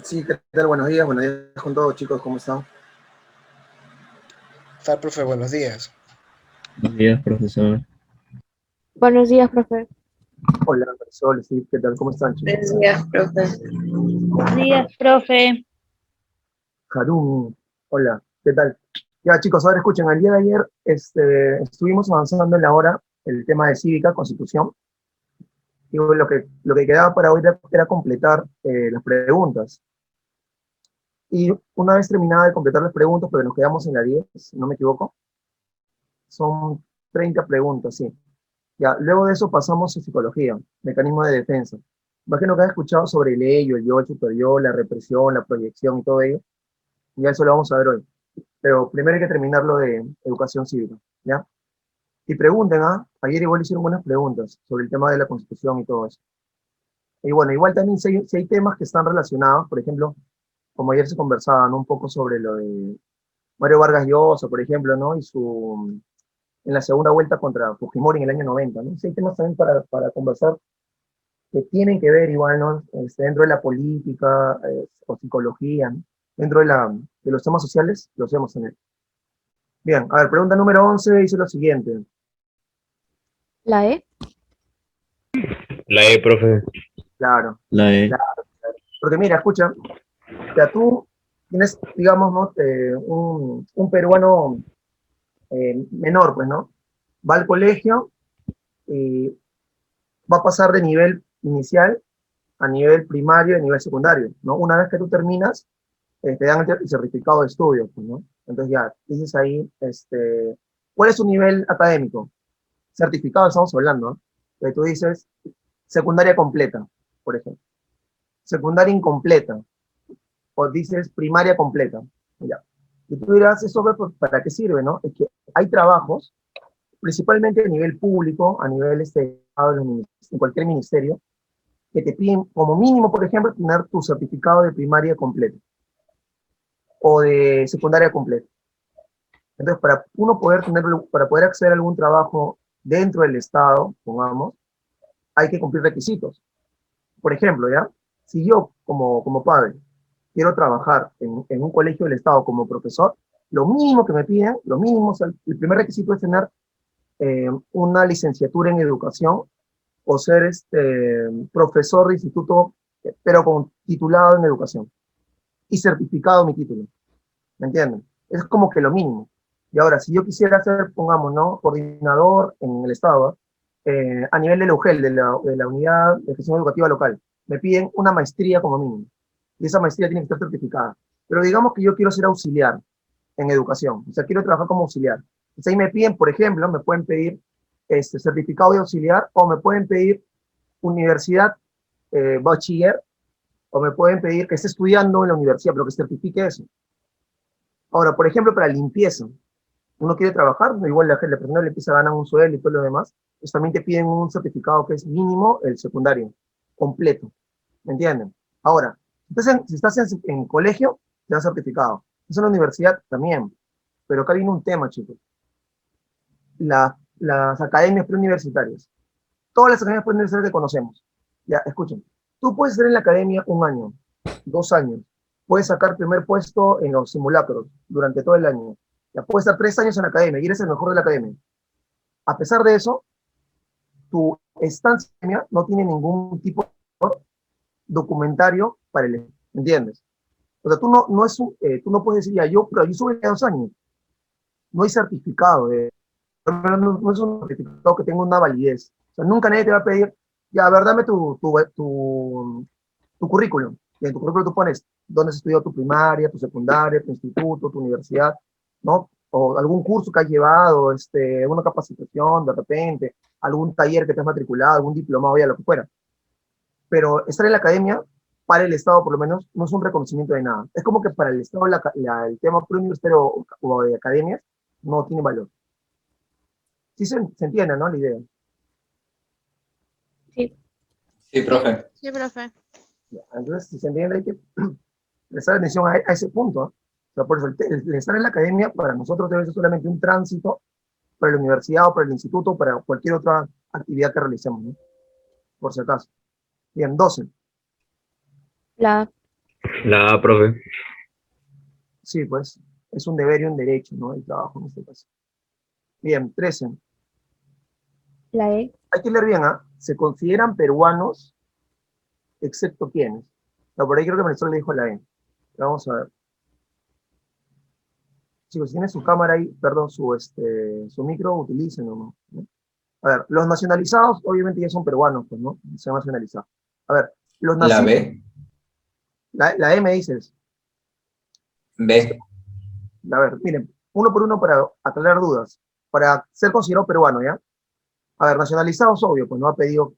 Sí, ¿qué tal? Buenos días con todos, chicos, ¿cómo están? Tal, profe, buenos días. Buenos días, profesor. Buenos días, profe. Hola, Sol, sí, ¿qué tal? ¿Cómo están, chicos? Buenos días, profe. Buenos días, profe. Harumi, hola, ¿qué tal? Ya, chicos, ahora escuchen, el día de ayer estuvimos avanzando en la hora el tema de cívica, constitución, y bueno, lo que quedaba para hoy era completar las preguntas. Y una vez terminada de completar las preguntas, porque nos quedamos en la 10, si no me equivoco, son 30 preguntas, sí. Ya, luego de eso pasamos a psicología, mecanismo de defensa. Imagino que has escuchel sobre el ello, el yo, el superior, la represión, la proyección y todo ello. Ya eso lo vamos a ver hoy. Pero primero hay que terminar lo de educación cívica, ¿ya? Y pregunten, ¿ah? Ayer igual hicieron buenas preguntas sobre el tema de la Constitución y todo eso. Y bueno, igual también si hay temas que están relacionados, por ejemplo, como ayer se conversaba, ¿no? Un poco sobre lo de Mario Vargas Llosa, por ejemplo, ¿no? En la segunda vuelta contra Fujimori en el año 90, ¿no? Sí hay temas también para conversar que tienen que ver igual, ¿no? Dentro de la política o psicología, ¿no? Dentro de los temas sociales, los vemos en él. Bien, a ver, pregunta número 11 dice lo siguiente. La E. La E, profe. Claro, La E. claro. Porque mira, escucha, ya tú tienes, digamos, ¿no? Un peruano menor, pues, ¿no? Va al colegio y va a pasar de nivel inicial a nivel primario y a nivel secundario, ¿no? Una vez que tú terminas, te dan el certificado de estudio, pues, ¿no? Entonces ya, dices ahí, ¿cuál es su nivel académico? Certificado estamos hablando, ¿no? Que tú dices secundaria completa, por ejemplo. Secundaria incompleta, o dices primaria completa, ya. Y tú dirás, ¿eso para qué sirve, no? Es que hay trabajos, principalmente a nivel público, a nivel en cualquier ministerio, que te piden como mínimo, por ejemplo, tener tu certificado de primaria completa o de secundaria completa. Entonces, para poder acceder a algún trabajo dentro del Estado, pongamos, hay que cumplir requisitos. Por ejemplo, ¿ya? Si yo, como padre, quiero trabajar en un colegio del Estado como profesor, lo mínimo que me piden, lo mínimo, o sea, el primer requisito es tener una licenciatura en educación o ser profesor de instituto, pero con titulado en educación y certificado mi título. ¿Me entienden? Es como que lo mínimo. Y ahora, si yo quisiera ser, pongamos, ¿no? Coordinador en el Estado, a nivel de la UGEL, de la Unidad de Gestión Educativa Local, me piden una maestría como mínimo. Y esa maestría tiene que estar certificada. Pero digamos que yo quiero ser auxiliar en educación, o sea, quiero trabajar como auxiliar. Entonces ahí me piden, por ejemplo, me pueden pedir certificado de auxiliar o me pueden pedir universidad, bachiller, o me pueden pedir que esté estudiando en la universidad, pero que certifique eso. Ahora, por ejemplo, para limpieza, uno quiere trabajar, igual la persona le empieza a ganar un sueldo y todo lo demás, pues también te piden un certificado que es mínimo el secundario, completo, ¿me entienden? Ahora, si estás en colegio, te dan certificado. Es una universidad también, pero acá viene un tema, chicos. Las academias preuniversitarias. Todas las academias preuniversitarias que conocemos. Ya, escuchen. Tú puedes estar en la academia un año, 2 años. Puedes sacar primer puesto en los simulacros durante todo el año. Ya puedes estar 3 años en la academia y eres el mejor de la academia. A pesar de eso, tu estancia en la academia no tiene ningún tipo de documentario para el, ¿entiendes? O sea, tú no puedes decir, ya, pero yo sube 2 años. No hay certificado no es un certificado que tenga una validez. O sea, nunca nadie te va a pedir, ya, a ver, dame tu currículum. Y en tu currículum tú pones dónde has estudiado tu primaria, tu secundaria, tu instituto, tu universidad, ¿no? O algún curso que has llevado, una capacitación de repente, algún taller que te has matriculado, algún diplomado, ya lo que fuera. Pero estar en la academia, para el Estado por lo menos, no es un reconocimiento de nada. Es como que para el Estado el tema preuniversitario o de academias no tiene valor. Sí se entiende, ¿no? La idea. Sí. Sí, profe. Sí, profe. Entonces, si se entiende, hay que prestar atención a ese punto. ¿No? O sea, por eso el estar en la academia para nosotros debe ser solamente un tránsito para la universidad o para el instituto o para cualquier otra actividad que realicemos, ¿no? Por si acaso. Bien, 12. La La A, profe. Sí, pues, es un deber y un derecho, ¿no? El trabajo en este caso. Bien, 13. La E. Hay que leer bien, ¿ah? Se consideran peruanos, excepto quiénes. No, por ahí creo que Venezuela le dijo la E. Vamos a ver. Chicos, si tienen su cámara ahí, perdón, su micro, utilícenlo, ¿no? A ver, los nacionalizados, obviamente ya son peruanos, pues, ¿no? Se han nacionalizado. A ver, los La nacidos, B. la E me dices. B. A ver, miren, uno por uno para aclarar dudas, para ser considerado peruano, ¿ya? A ver, nacionalizados, obvio, pues no ha pedido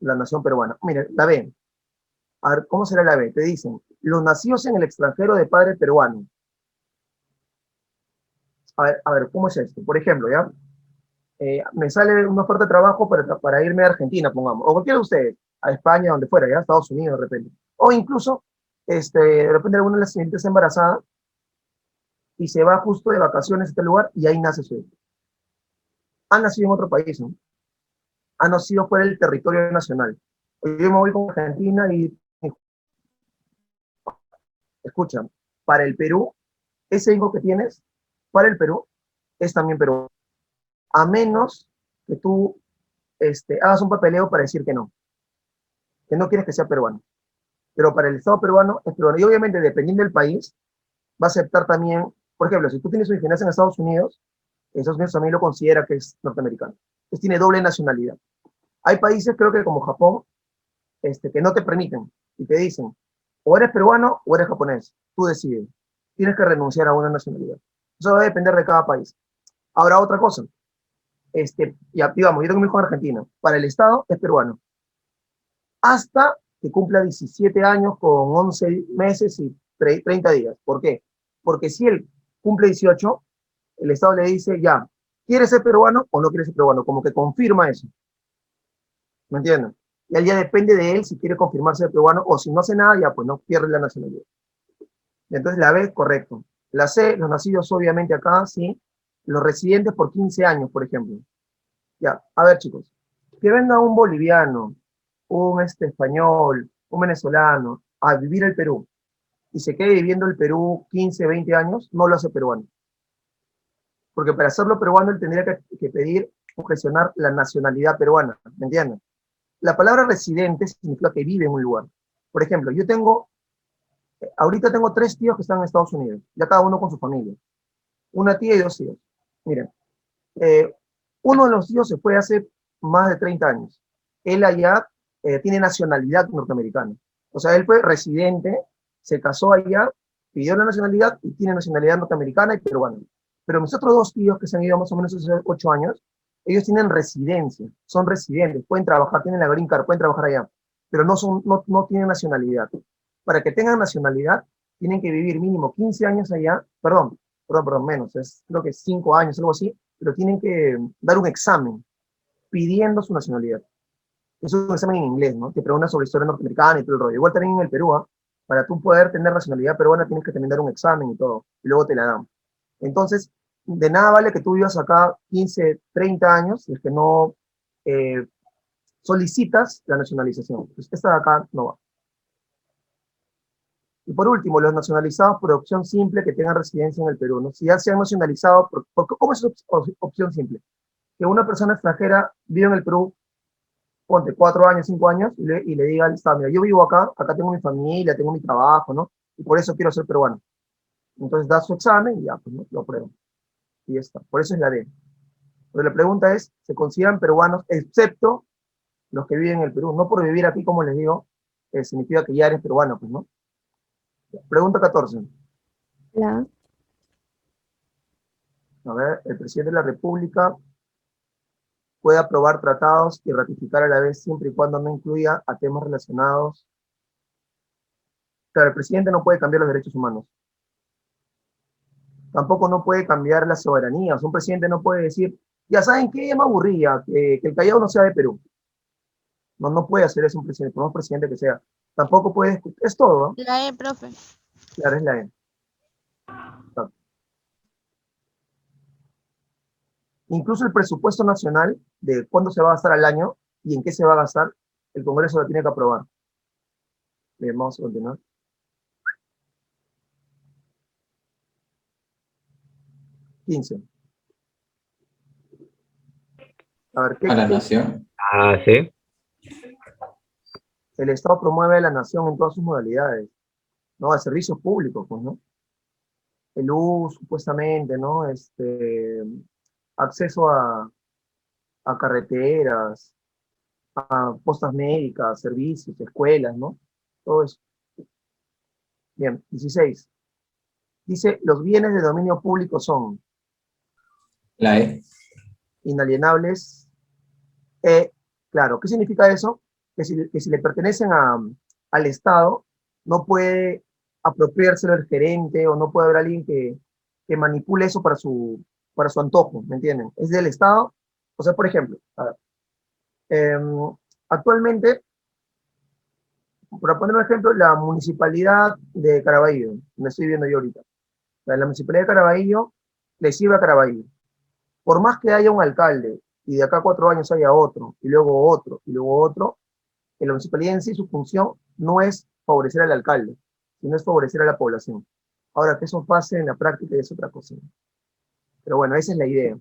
la nación peruana. Miren, la B. A ver, ¿cómo será la B? Te dicen, los nacidos en el extranjero de padre peruano. A ver, ¿cómo es esto? Por ejemplo, ¿ya? Me sale una oferta de trabajo para irme a Argentina, pongamos, o cualquiera de ustedes, a España, donde fuera, ya, Estados Unidos, de repente. O incluso, de repente alguna de las siguientes está embarazada y se va justo de vacaciones a este lugar y ahí nace su hijo. Ha nacido en otro país, ¿no? Ha nacido fuera del territorio nacional. Yo me voy con Argentina y, escucha, para el Perú, ese hijo que tienes, para el Perú, es también peruano. A menos que tú hagas un papeleo para decir que no quieres que sea peruano. Pero para el Estado peruano es peruano. Y obviamente, dependiendo del país, va a aceptar también, por ejemplo, si tú tienes un ingeniero en Estados Unidos también lo considera que es norteamericano. Entonces tiene doble nacionalidad. Hay países, creo que como Japón, que no te permiten y te dicen, o eres peruano o eres japonés. Tú decides. Tienes que renunciar a una nacionalidad. Eso va a depender de cada país. Ahora, otra cosa. Ya, digamos, yo tengo un hijo en Argentina. Para el Estado es peruano. Hasta que cumpla 17 años con 11 meses y 30 días. ¿Por qué? Porque si él cumple 18, el Estado le dice, ya, ¿quieres ser peruano o no quieres ser peruano? Como que confirma eso. ¿Me entienden? Y ahí ya depende de él si quiere confirmarse peruano o si no hace nada, ya pues no pierde la nacionalidad. Y entonces la B, correcto. La C, los nacidos obviamente acá, sí. Los residentes por 15 años, por ejemplo. Ya, a ver chicos, que venga un boliviano, un español, un venezolano a vivir el Perú y se quede viviendo el Perú 15, 20 años, no lo hace peruano. Porque para hacerlo peruano él tendría que pedir o gestionar la nacionalidad peruana, ¿me entienden? La palabra residente significa que vive en un lugar. Por ejemplo, ahorita tengo 3 tíos que están en Estados Unidos, ya cada uno con su familia. Una tía y 2 tíos. Miren, uno de los tíos se fue hace más de 30 años. Él allá tiene nacionalidad norteamericana. O sea, él fue residente, se casó allá, pidió la nacionalidad y tiene nacionalidad norteamericana y peruana. Pero mis otros 2 tíos que se han ido más o menos hace 8 años, ellos tienen residencia, son residentes, pueden trabajar, tienen la green card, pueden trabajar allá, pero no tienen nacionalidad. Para que tengan nacionalidad, tienen que vivir mínimo 15 años allá, perdón, menos, creo que 5 años, algo así, pero tienen que dar un examen pidiendo su nacionalidad. Es un examen en inglés, ¿no? Te pregunta sobre historia norteamericana y todo el rollo. Igual también en el Perú, ¿eh? Para tú poder tener nacionalidad peruana tienes que también dar un examen y todo, y luego te la dan. Entonces, de nada vale que tú vivas acá 15, 30 años si es que no solicitas la nacionalización. Pues esta de acá no va. Y por último, los nacionalizados por opción simple que tengan residencia en el Perú, ¿no? Si ya se han nacionalizado, ¿cómo es opción simple? Que una persona extranjera vive en el Perú, ponte 4 años, 5 años, y le diga al Estado, mira, yo vivo acá tengo mi familia, tengo mi trabajo, ¿no? Y por eso quiero ser peruano. Entonces da su examen y ya, pues, ¿no? Lo aprueban. Y ya está. Por eso es la D. Pero la pregunta es, ¿se consideran peruanos excepto los que viven en el Perú? No por vivir aquí, como les digo, significa que ya eres peruano, pues, ¿no? Pregunta 14. La A. A ver, el presidente de la República puede aprobar tratados y ratificar a la vez siempre y cuando no incluya a temas relacionados. Claro, el presidente no puede cambiar los derechos humanos. Tampoco no puede cambiar la soberanía. O sea, un presidente no puede decir, ya saben qué, ya me aburría, que el Callao no sea de Perú. No puede hacer eso un presidente, por más presidente que sea. Tampoco puede, es todo, ¿no? La E, profe. Claro, es la E. Incluso el presupuesto nacional de cuándo se va a gastar al año y en qué se va a gastar, el Congreso lo tiene que aprobar. Bien, vamos a continuar. 15. A ver, A la nación. Ah, sí. el Estado promueve a la nación en todas sus modalidades, ¿no? A servicios públicos, pues, ¿no? El luz, supuestamente, ¿no? Acceso a carreteras, a postas médicas, servicios, escuelas, ¿no? Todo eso. Bien, 16. Dice, los bienes de dominio público son La E. inalienables, claro, ¿qué significa eso? Que si le pertenecen al Estado, no puede apropiárselo el gerente o no puede haber alguien que manipule eso para su antojo, ¿me entienden? Es del Estado. O sea, por ejemplo, a ver, actualmente, para poner un ejemplo, la municipalidad de Caraballo, donde estoy viendo yo ahorita, la municipalidad de Caraballo le sirve a Caraballo. Por más que haya un alcalde y de acá a 4 años haya otro, y luego otro, y luego otro, en la municipalidad en sí su función no es favorecer al alcalde, sino es favorecer a la población. Ahora, que eso pase en la práctica es otra cosa. Pero bueno, esa es la idea.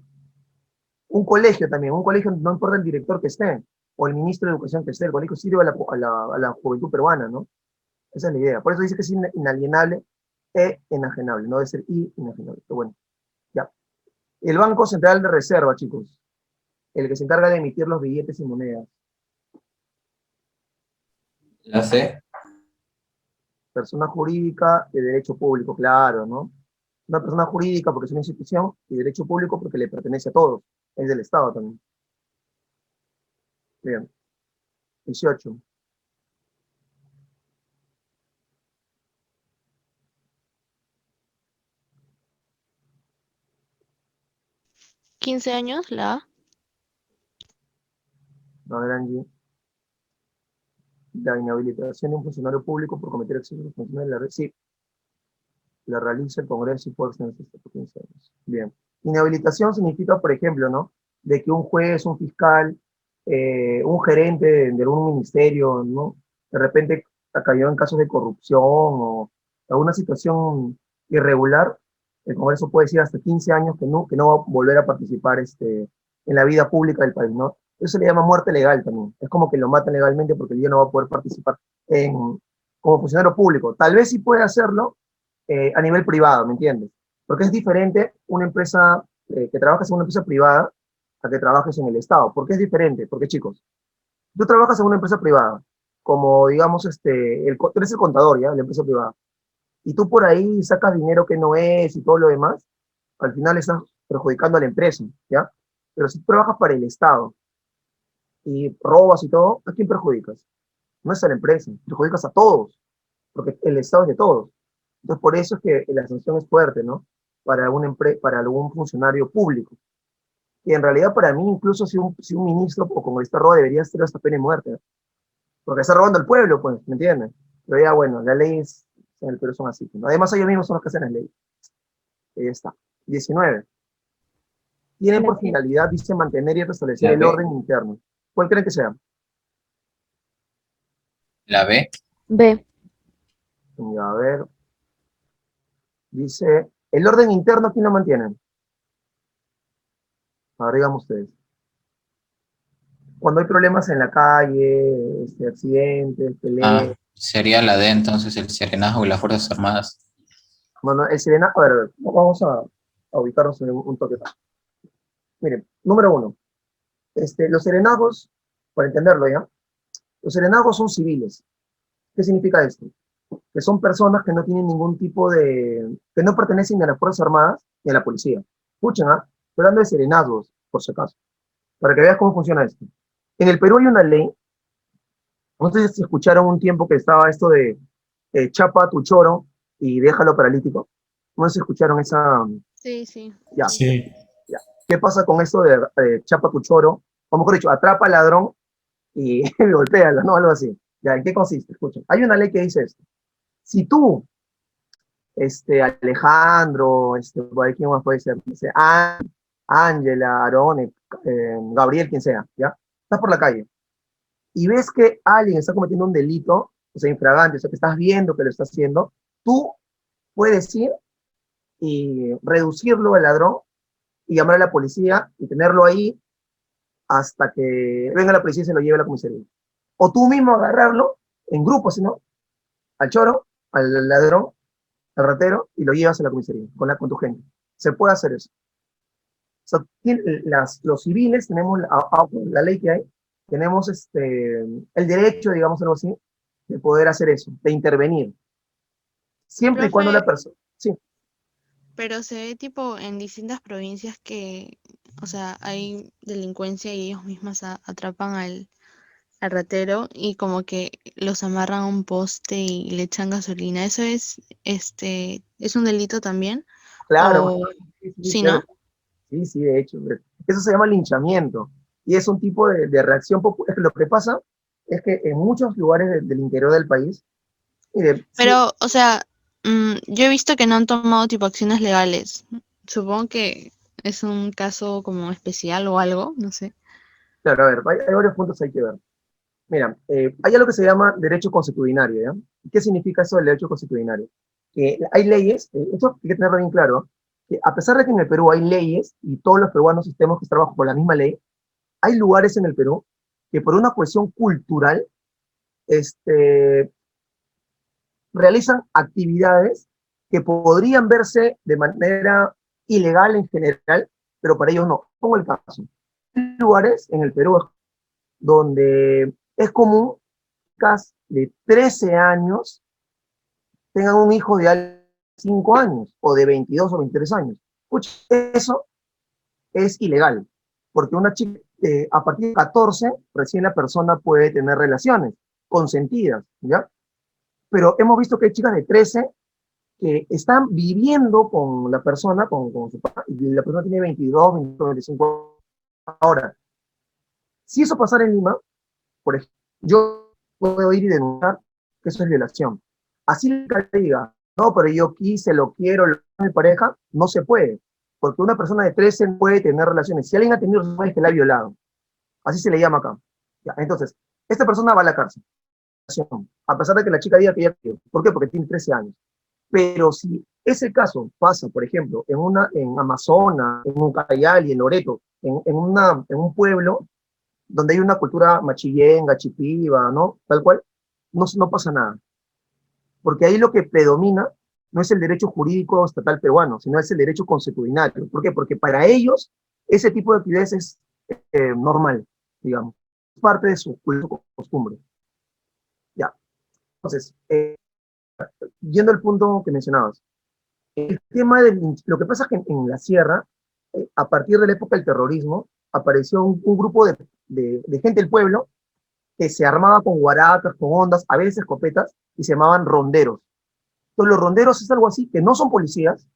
Un colegio también, un colegio no importa el director que esté, o el ministro de Educación que esté, el colegio sirve a la juventud peruana, ¿no? Esa es la idea. Por eso dice que es inalienable e enajenable, no debe ser inajenable. Pero bueno, ya. El Banco Central de Reserva, chicos, el que se encarga de emitir los billetes y monedas. La C. Persona jurídica de derecho público, claro, ¿no? Una persona jurídica porque es una institución y derecho público porque le pertenece a todos, es del Estado también. Bien, 18. 15 años, la A. A ver, Angie. La inhabilitación de un funcionario público por cometer excesos de funciones de la red. Sí, la realiza el Congreso y puede extenderse hasta por 15 años. Bien. Inhabilitación significa, por ejemplo, ¿no? De que un juez, un fiscal, un gerente de algún ministerio, ¿no? De repente cayó en casos de corrupción o alguna situación irregular, el Congreso puede decir hasta 15 años que no va a volver a participar en la vida pública del país, ¿no? Eso se le llama muerte legal también. Es como que lo matan legalmente porque el día no va a poder participar como funcionario público. Tal vez sí puede hacerlo, a nivel privado, ¿me entiendes? Porque es diferente una empresa, que trabajas en una empresa privada a que trabajes en el Estado. ¿Por qué es diferente? Porque, chicos, tú trabajas en una empresa privada, como digamos, tú eres el contador, ¿ya? De la empresa privada, y tú por ahí sacas dinero que no es y todo lo demás, al final estás perjudicando a la empresa, ¿ya? Pero si tú trabajas para el Estado y robas y todo, ¿a quién perjudicas? No es a la empresa, perjudicas a todos, porque el Estado es de todos. Entonces, por eso es que la sanción es fuerte, ¿no? Para algún funcionario público. Y en realidad, para mí, incluso si un ministro o congresista roba, debería ser hasta pena de muerte, ¿no? Porque está robando al pueblo, pues, ¿me entiendes? Pero ya, bueno, las leyes en el Perú son así, ¿no? Además, ellos mismos son los que hacen las leyes. Ahí está. 19. Tienen La por B. finalidad, dice, mantener y restablecer La el B. orden interno. ¿Cuál creen que sea? La B. B. A ver, dice, el orden interno, ¿quién lo mantiene? A ver, digamos ustedes. Cuando hay problemas en la calle, accidentes, peleas. Sería la D entonces, el Serenazgo y las Fuerzas Armadas. Bueno, el serenazgo, a ver, vamos a ubicarnos en un toque. Miren, número 1, los serenazgos, para entenderlo ya, los serenazgos son civiles. ¿Qué significa esto? Que son personas que no tienen ningún tipo que no pertenecen ni a las Fuerzas Armadas ni a la policía. Escuchen, ¿ah? Estoy hablando de serenazgos, por si acaso, para que veas cómo funciona esto. En el Perú hay una ley, no sé si escucharon un tiempo que estaba esto de chapa tu choro y déjalo paralítico. No sé si escucharon esa. Sí, sí. Ya, Sí. ya. ¿Qué pasa con esto de chapa tu choro? O mejor dicho, atrapa al ladrón y golpéalo, ¿no? Algo así. Ya, ¿en qué consiste? Escuchen. Hay una ley que dice esto. Si tú, Alejandro, por ahí, ¿quién más puede ser? Dice, Ángela, Aarón, Gabriel, quien sea, ¿ya? Estás por la calle y ves que alguien está cometiendo un delito, o sea, infragante, o sea, que estás viendo que lo está haciendo, tú puedes ir y reducirlo al ladrón y llamar a la policía y tenerlo ahí hasta que venga la policía y se lo lleve a la comisaría. O tú mismo agarrarlo en grupo, si no, al choro, al ladrón, al ratero, y lo llevas a la comisaría con tu gente. Se puede hacer eso. O sea, los civiles tenemos la ley que hay, tenemos el derecho, digamos algo así, de poder hacer eso, de intervenir. Siempre y cuando Profe, la persona... Sí, pero se ve tipo en distintas provincias que, o sea, hay delincuencia y ellos mismos atrapan al ratero y como que los amarran a un poste y le echan gasolina. ¿Eso es un delito también? claro, O sí, sí, sí, claro. ¿no? Sí, sí, de hecho. Eso se llama linchamiento. Y es un tipo de reacción popular. Lo que pasa es que en muchos lugares del interior del país, mire, sí, Pero, o sea, yo he visto que no han tomado tipo acciones legales. Supongo que es un caso como especial o algo, no sé. claro, a ver, hay varios puntos que hay que ver. Mira, hay algo que se llama derecho consuetudinario, ¿ya? ¿Qué significa eso del derecho consuetudinario? Que hay leyes, esto hay que tenerlo bien claro, que a pesar de que en el Perú hay leyes y todos los peruanos tenemos que trabajar por la misma ley, hay lugares en el Perú que por una cuestión cultural este, realizan actividades que podrían verse de manera ilegal en general, pero para ellos no. Pongo el caso. Hay lugares en el Perú donde es común que de 13 años tengan un hijo de 5 años, o de 22 o 23 años. Escucha, eso es ilegal, porque una chica, a partir de 14, recién la persona puede tener relaciones consentidas, ¿ya? Pero hemos visto que hay chicas de 13 que están viviendo con la persona, con su papá, y la persona tiene 22, 25, 25. Ahora, si eso pasara en Lima, por ejemplo, yo puedo ir y denunciar que eso es violación. Así le diga, no, pero yo quise, lo quiero, lo quiero mi pareja, no se puede, porque una persona de 13 no puede tener relaciones. Si alguien ha tenido relaciones, es que la ha violado. Así se le llama acá. Ya, entonces, esta persona va a la cárcel, a pesar de que la chica diga que ya tiene. ¿Por qué? Porque tiene 13 años. Pero si ese caso pasa, por ejemplo, en Amazonas, en Ucayali, en Loreto, en un pueblo donde hay una cultura machillenga, chipiva, ¿no? Tal cual, no pasa nada. Porque ahí lo que predomina no es el derecho jurídico estatal peruano, sino es el derecho consuetudinario. ¿Por qué? Porque para ellos ese tipo de actividades es normal, digamos. Es parte de su costumbre. Ya. Entonces, yendo al punto que mencionabas, el tema lo que pasa es que en la sierra, a partir de la época del terrorismo, apareció un grupo de gente del pueblo que se armaba con guaracas, con ondas, a veces escopetas, y se llamaban ronderos. Entonces los ronderos es algo así, que no son policías,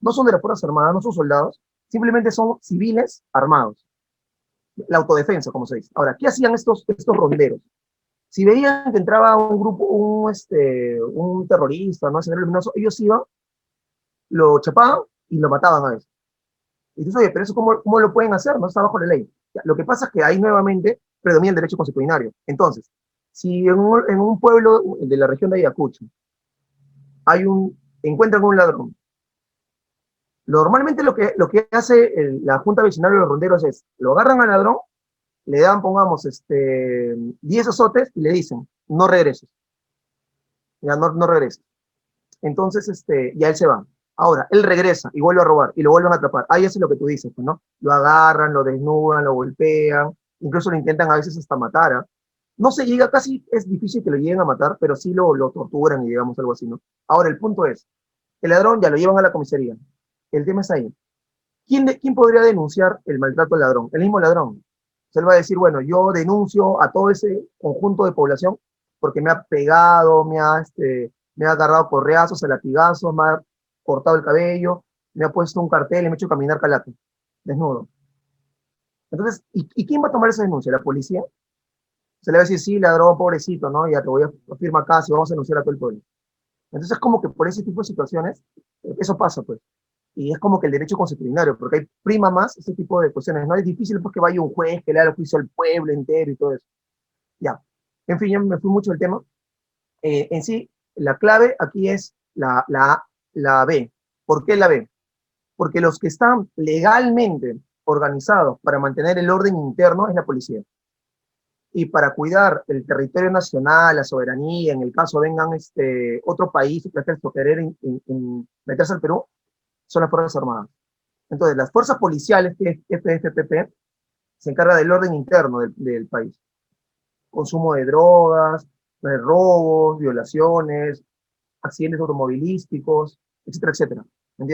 no son de las Fuerzas Armadas, no son soldados, simplemente son civiles armados. La autodefensa, como se dice. Ahora, ¿qué hacían estos ronderos? Si veían que entraba un grupo, un terrorista, ¿no? Escenario luminoso, ellos iban, lo chapaban y lo mataban a veces. Y dices, oye, pero eso ¿cómo lo pueden hacer? No está bajo la ley. Ya, lo que pasa es que ahí nuevamente predomina el derecho consuetudinario. Entonces, si en un pueblo de la región de Ayacucho encuentran un ladrón, normalmente lo que hace la Junta Vecinal de los Ronderos es, lo agarran al ladrón, le dan, pongamos, 10 azotes y le dicen, no regreses, ya no regreses. Entonces, ya él se va. Ahora, él regresa y vuelve a robar y lo vuelven a atrapar. Ahí eso es lo que tú dices, pues, ¿no? Lo agarran, lo desnudan, lo golpean, incluso lo intentan a veces hasta matar. ¿Ah? No se llega, casi es difícil que lo lleguen a matar, pero sí lo torturan y digamos algo así, ¿no? Ahora, el punto es, el ladrón ya lo llevan a la comisaría. El tema es ahí. ¿Quién podría denunciar el maltrato al ladrón? El mismo ladrón. Se él va a decir, bueno, yo denuncio a todo ese conjunto de población porque me ha pegado, me ha agarrado correazos, a latigazos, me ha cortado el cabello, me ha puesto un cartel y me ha hecho caminar calato, desnudo. Entonces, ¿y quién va a tomar esa denuncia? ¿La policía? Se le va a decir, sí, ladrón, pobrecito, ¿no? Ya te voy a firmar acá, si vamos a denunciar a todo el pueblo. Entonces, como que por ese tipo de situaciones, eso pasa, pues. Y es como que el derecho consuetudinario, porque hay prima más ese tipo de cuestiones. No es difícil porque vaya un juez que le haga el juicio al pueblo entero y todo eso. Ya. En fin, ya me fui mucho del tema. En sí, la clave aquí es la B. ¿Por qué la B? Porque los que están legalmente organizados para mantener el orden interno es la policía. Y para cuidar el territorio nacional, la soberanía, en el caso vengan otro país, querer meterse al Perú, son las Fuerzas Armadas. Entonces, las fuerzas policiales, que es FFPP, se encarga del orden interno del país. Consumo de drogas, robos, violaciones, accidentes automovilísticos, etcétera, etcétera.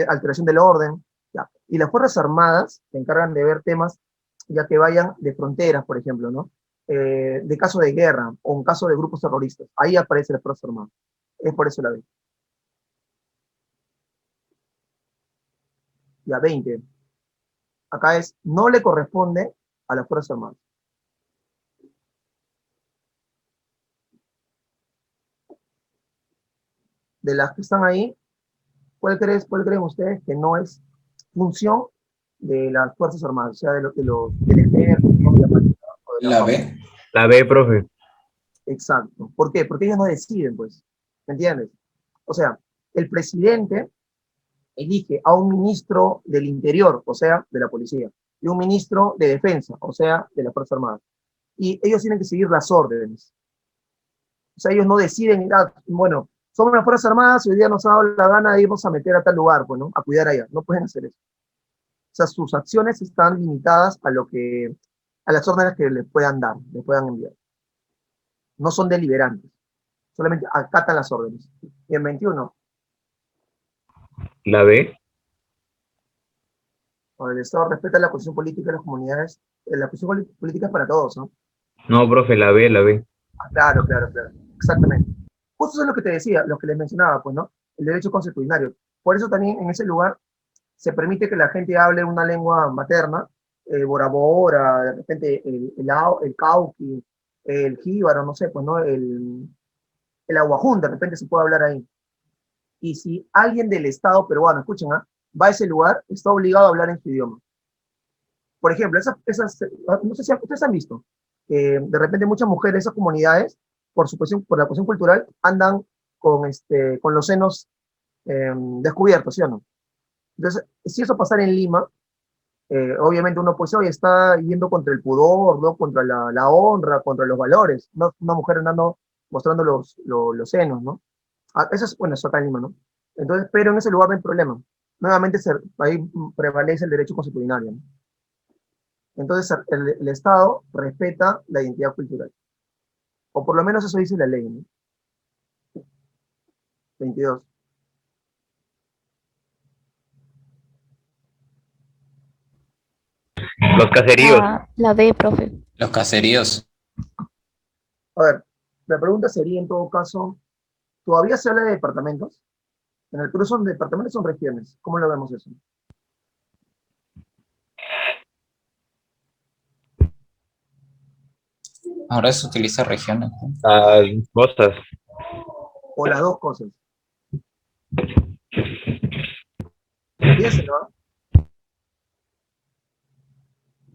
Alteración del orden. Ya. Y las Fuerzas Armadas se encargan de ver temas ya que vayan de fronteras, por ejemplo, ¿no? De caso de guerra o un caso de grupos terroristas. Ahí aparece la Fuerza Armada. Es por eso la ve. Ya, 20. Acá es, no le corresponde a las Fuerzas Armadas. De las que están ahí, cuál creen ustedes que no es función de las Fuerzas Armadas? O sea, del ejército, de la marina o de la La FARC. B. La B, profe. Exacto. ¿Por qué? Porque ellos no deciden, pues. ¿Me entiendes? O sea, el presidente elige a un ministro del Interior, o sea, de la policía, y un ministro de Defensa, o sea, de las Fuerzas Armadas. Y ellos tienen que seguir las órdenes. O sea, ellos no deciden, bueno, somos las Fuerzas Armadas y hoy día nos ha dado la gana de irnos a meter a tal lugar, pues, ¿no? A cuidar allá. No pueden hacer eso. O sea, sus acciones están limitadas a las órdenes que les puedan dar, les puedan enviar. No son deliberantes, solamente acatan las órdenes. Y en 21, La B. el Estado respeta la posición política de las comunidades. La posición política es para todos, ¿no? No, profe, la B, la B. Claro, claro, claro. Exactamente. Justo eso es lo que te decía, lo que les mencionaba, pues, ¿no? El derecho consuetudinario. Por eso también en ese lugar se permite que la gente hable una lengua materna, Bora Bora, de repente el Cauqui, el Jíbaro, no sé, pues, ¿no? El Aguajún, de repente se puede hablar ahí. Y si alguien del Estado peruano, escuchen, va a ese lugar, está obligado a hablar en su idioma. Por ejemplo, no sé si ustedes han visto, de repente muchas mujeres de esas comunidades, por la cuestión cultural, andan con los senos descubiertos, ¿sí o no? Entonces, si eso pasara en Lima, obviamente uno pues hoy está yendo contra el pudor, ¿no? Contra la honra, contra los valores, ¿no? Una mujer andando mostrando los senos, ¿no? Eso es, bueno, eso acá en Lima, ¿no? Entonces, pero en ese lugar no hay problema. Nuevamente ahí prevalece el derecho consuetudinario, ¿no? Entonces, el Estado respeta la identidad cultural. O por lo menos eso dice la ley, ¿no? 22. Los caseríos. La B, profe. Los caseríos. A ver, la pregunta sería en todo caso, ¿todavía se habla de departamentos? En el Perú son departamentos, son regiones. ¿Cómo lo vemos eso? Ahora se utiliza regiones, ¿no? Las cosas. O las dos cosas. Piénselo, ¿no?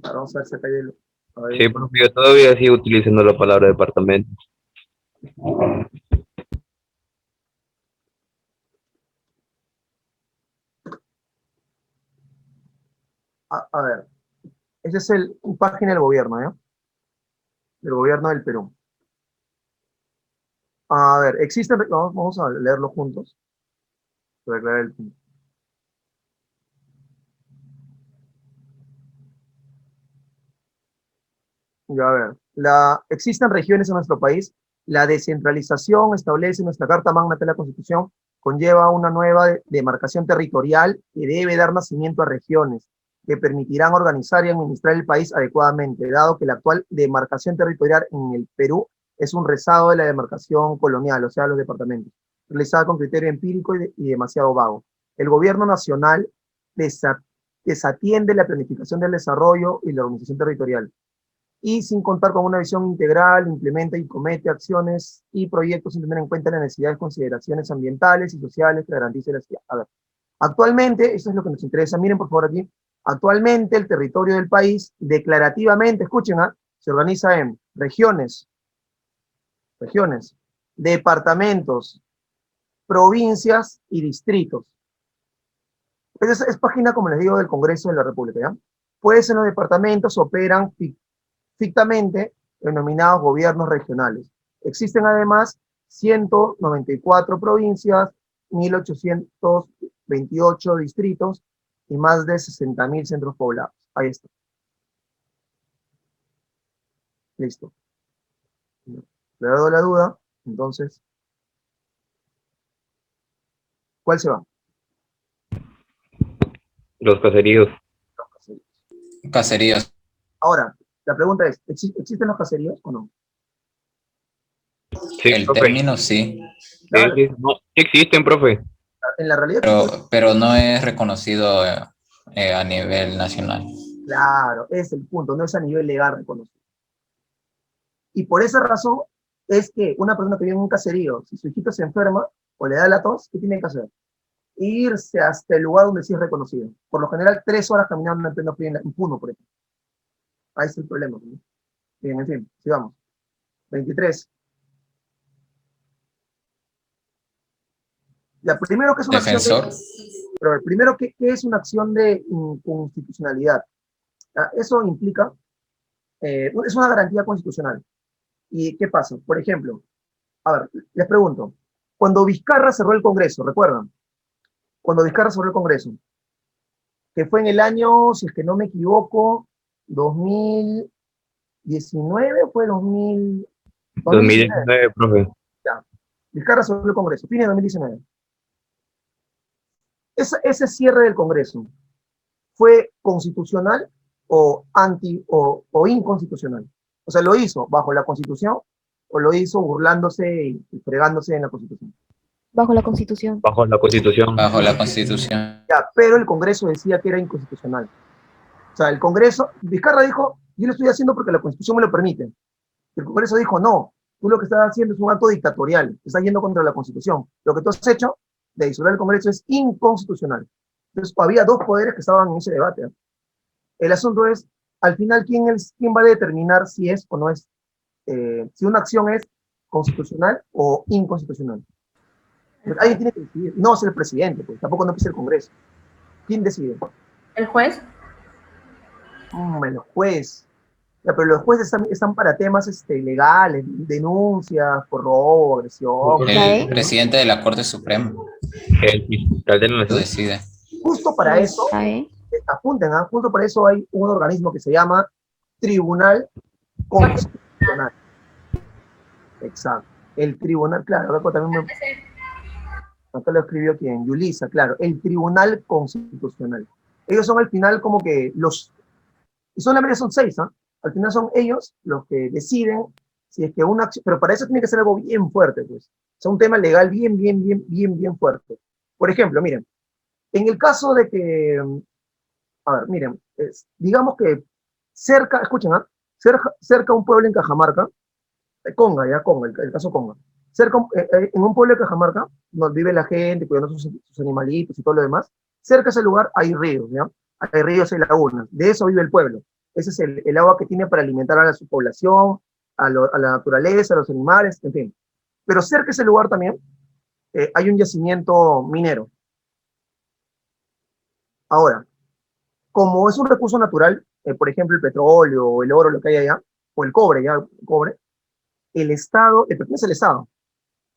Ahora vamos a ver si acá hay a ver. Sí, profe, yo todavía sigo utilizando la palabra departamento. A ver, esa es una página del gobierno, ¿eh? Del gobierno del Perú. A ver, vamos a leerlo juntos. Para aclarar el punto. Ya, a ver, existen regiones en nuestro país. La descentralización establece nuestra Carta Magna de la Constitución, conlleva una nueva demarcación territorial que debe dar nacimiento a regiones que permitirán organizar y administrar el país adecuadamente, dado que la actual demarcación territorial en el Perú es un rezago de la demarcación colonial, o sea, los departamentos, realizada con criterio empírico y demasiado vago. El gobierno nacional desatiende la planificación del desarrollo y la organización territorial, y sin contar con una visión integral, implementa y comete acciones y proyectos sin tener en cuenta las necesidades, consideraciones ambientales y sociales que garanticen la ciudad. A ver, actualmente, eso es lo que nos interesa, miren por favor aquí, actualmente el territorio del país, declarativamente, escuchen, se organiza en regiones, departamentos, provincias y distritos. Es página, como les digo, del Congreso de la República, ¿ya? Pues en los departamentos operan fictamente denominados gobiernos regionales. Existen además 194 provincias, 1828 distritos y más de 60.000 centros poblados. Ahí está. Listo. Le doy la duda, entonces, ¿cuál se va? Los caseríos. Caseríos. Ahora, la pregunta es, ¿existen los caseríos o no? Sí, El profe. término sí, Sí, sí. No, sí existen, profe. En la realidad existen. pero no es reconocido a nivel nacional. Claro, es el punto, no es a nivel legal reconocido. Y por esa razón es que una persona que vive en un caserío, si su hijito se enferma o le da la tos, ¿qué tiene que hacer? Irse hasta el lugar donde sí es reconocido. Por lo general, 3 horas caminando en pleno frío en Puno, por ejemplo. Ahí es el problema, ¿no? Bien, en fin, sigamos. 23. Ya, primero que es una acción Defensor. pero primero, ¿qué es una acción de inconstitucionalidad? Eso implica, es una garantía constitucional. ¿Y qué pasa? Por ejemplo, a ver, les pregunto, cuando Vizcarra cerró el Congreso, ¿recuerdan? Cuando Vizcarra cerró el Congreso, que fue en el año, si es que no me equivoco, 2019 o fue 2019. 2019, profe. Ya. Vizcarra cerró el Congreso, fin de 2019. Ese cierre del Congreso, ¿fue constitucional o inconstitucional? O sea, ¿lo hizo bajo la Constitución o lo hizo burlándose y fregándose en la Constitución? Bajo la Constitución. Bajo la Constitución. Bajo la Constitución. Ya, pero el Congreso decía que era inconstitucional. O sea, el Congreso, Vizcarra dijo, yo lo estoy haciendo porque la Constitución me lo permite. El Congreso dijo, no, tú lo que estás haciendo es un acto dictatorial, estás yendo contra la Constitución. Lo que tú has hecho de disolver el Congreso es inconstitucional. Entonces, había dos poderes que estaban en ese debate. El asunto es, al final, ¿quién va a determinar si es o no es, si una acción es constitucional o inconstitucional? Pues alguien tiene que decidir. No es el presidente, pues tampoco no es el Congreso. ¿Quién decide? ¿El juez? El juez. Ya, pero los jueces están para temas legales, denuncias por robo, agresión. El presidente de la Corte Suprema El fiscal de la lo nación. decide. Justo para eso, ¿Sabe? apunten, justo para eso hay un organismo que se llama Tribunal Constitucional. Exacto. El tribunal, claro, acá también acá lo escribió quien, Yulisa, claro, el Tribunal Constitucional. Ellos son al final como que y solamente son 6, ¿ah? Al final son ellos los que deciden si es que una acción, pero para eso tiene que ser algo bien fuerte, pues. O sea, un tema legal bien fuerte. Por ejemplo, miren, en el caso de que, a ver, miren, digamos que cerca, escuchen, cerca un pueblo en Cajamarca, Conga, el caso Conga. Cerca, en un pueblo de Cajamarca, donde vive la gente, cuidando sus animalitos y todo lo demás, cerca de ese lugar hay ríos, ¿ya? Hay ríos y lagunas. De eso vive el pueblo. Ese es el agua que tiene para alimentar a su población, a la naturaleza, a los animales, en fin. Pero cerca de ese lugar también hay un yacimiento minero. Ahora, como es un recurso natural, por ejemplo, el petróleo, o el oro, lo que hay allá, o el cobre, el Estado, le pertenece al Estado.